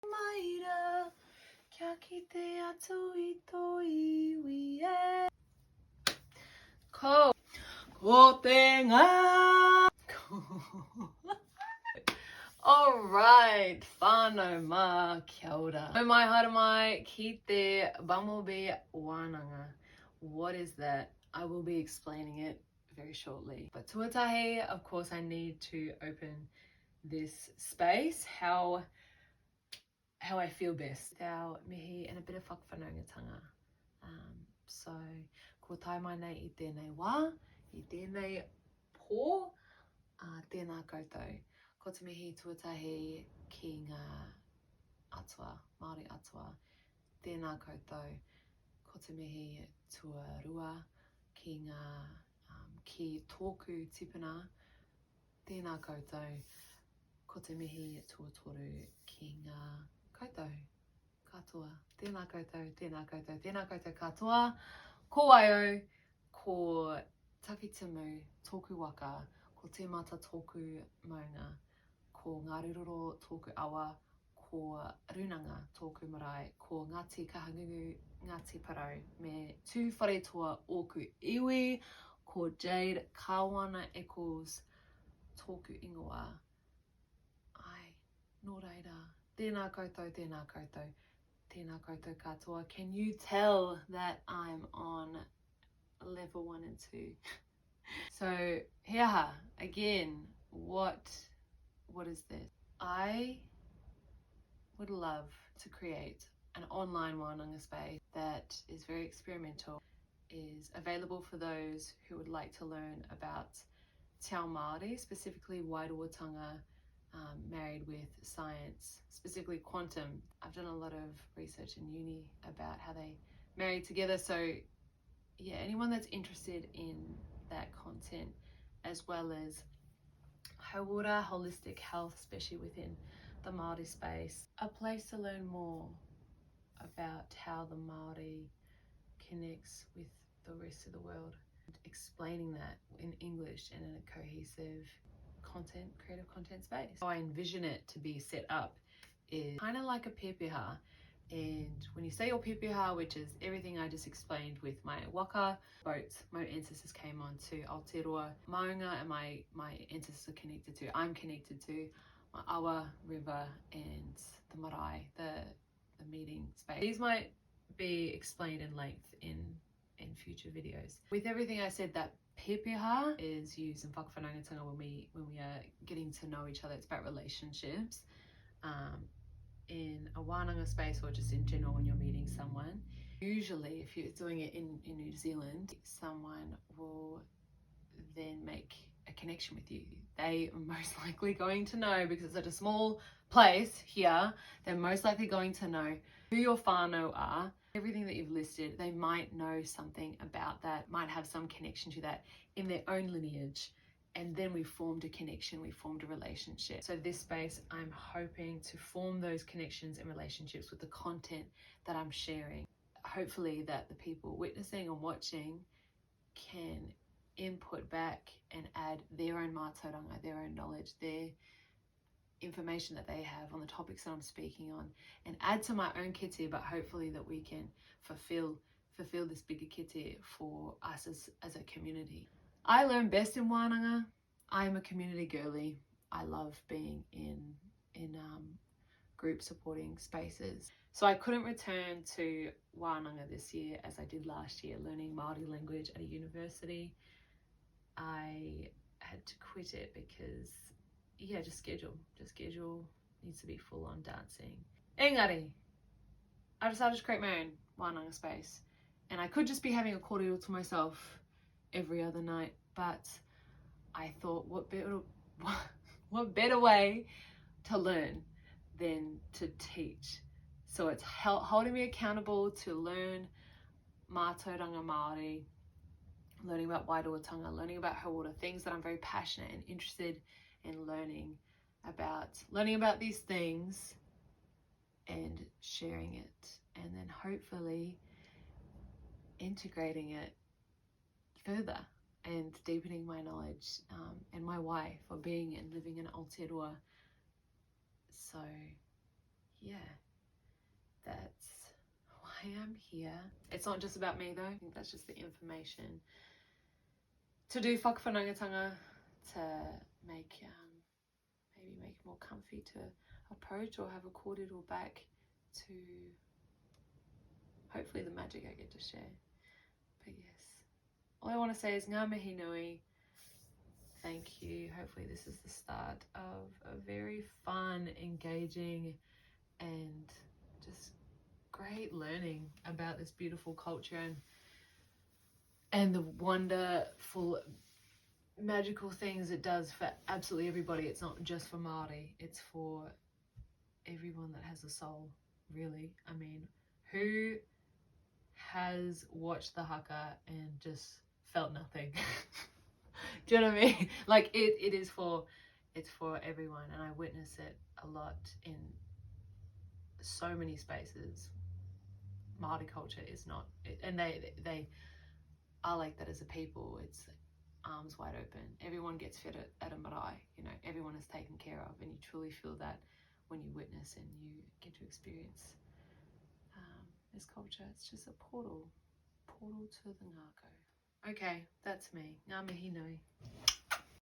Maira, kia kite atu I tō iwi e. Ko te ngā. Alright, whānau mā, kia ora. Nau mai haere mai ki te Bumblebee Wānanga. What is that? I will be explaining it very shortly. But Tuatahi, of course, I need to open this space how I feel best. Our mihi and a bit of Whakawhanaungatanga. So, ko tai mai nei I tēnei wā, I tēnei pō, tēnā koutou. Ko te mihi tuatahi ki ngā atua, Māori atua, tēnā koutou. Ko te mihi tuarua ki ngā, ki tōku tipuna, tēnā koutou. Ko te mihi tuatoru ki ngā koutou, katoa, tēnā koutou, tēnā koutou, tēnā koutou katoa. Ko waio, ko takitimu tōku waka, ko TIMATA tōku maunga, ko ngā riroro tōku awa, ko runanga tōku marae, ko Ngāti Kahangungu, Ngāti Parau, me tū whare toa ōku iwi, ko Jade Kawana equals tōku ingoa. Ai, nō reira, tēnā koutou, tēnā koutou, tēnā koutou katoa. Can you tell that I'm on level 1 and 2? So, he aha, again, what is this? I would love to create an online Wānanga space that is very experimental, is available for those who would like to learn about Te Ao Māori, specifically wairuatanga, married with science, specifically quantum. I've done a lot of research in uni about how they marry together, so yeah, anyone that's interested in that content, as well as haere, holistic health, especially within the Māori space, a place to learn more about how the Māori connects with the rest of the world, explaining that in English and in a cohesive content, creative content space. How I envision it to be set up is kind of like a pēpeha. And when you say your pēpeha, which is everything I just explained with my waka, boats my ancestors came on to Aotearoa, Maunga, and my ancestors are connected to, I'm connected to my awa, river, and the marae, the meeting space. These might be explained in length in future videos. With everything I said, that pēpeha is used in Whakawhanaungatanga when we are getting to know each other. It's about relationships. In a Wānanga space, or just in general when you're meeting someone, usually if you're doing it in New Zealand, someone will then make a connection with you. They are most likely going to know, because it's such a small place here, they're most likely going to know who your whānau are. Everything that you've listed, they might know something about that, might have some connection to that in their own lineage. And then we formed a connection, we formed a relationship. So this space, I'm hoping to form those connections and relationships with the content that I'm sharing. Hopefully that the people witnessing and watching can input back and add their own mātauranga, their own knowledge, their information that they have on the topics that I'm speaking on, and add to my own kete, but hopefully that we can fulfill this bigger kete for us as a community. I learn best in Wānanga. I'm a community girly. I love being in group supporting spaces. So I couldn't return to Wānanga this year as I did last year, learning Māori language at a university. I had to quit it because, yeah, just schedule needs to be full on dancing. Engari, I decided to create my own Wānanga space, and I could just be having a kōrero to myself every other night, but I thought what better way to learn than to teach. So it's holding me accountable to learn mātauranga Māori, learning about wairuatanga, learning about haere, things that I'm very passionate and interested in learning about these things and sharing it, and then hopefully integrating it further and deepening my knowledge and my why for being and living in Aotearoa. So yeah, that's why I'm here. It's not just about me though. I think that's just the information to do Whakawhanaungatanga, to make maybe make it more comfy to approach, or have a kōrero back to hopefully the magic I get to share. But yes, all I want to say is ngā mihi nui. Thank you. Hopefully this is the start of a very fun, engaging, and just great learning about this beautiful culture and the wonderful, magical things it does for absolutely everybody. It's not just for Māori, it's for everyone that has a soul, really. I mean, who has watched the haka and just felt nothing? Do you know what I mean? Like it's for everyone, and I witness it a lot in so many spaces. Māori culture is not, and they are like that as a people. It's arms wide open. Everyone gets fed at a marae, you know, everyone is taken care of, and you truly feel that when you witness and you get to experience this culture. It's just a portal to the ngākau. Okay, that's me. Ngā mihi nui.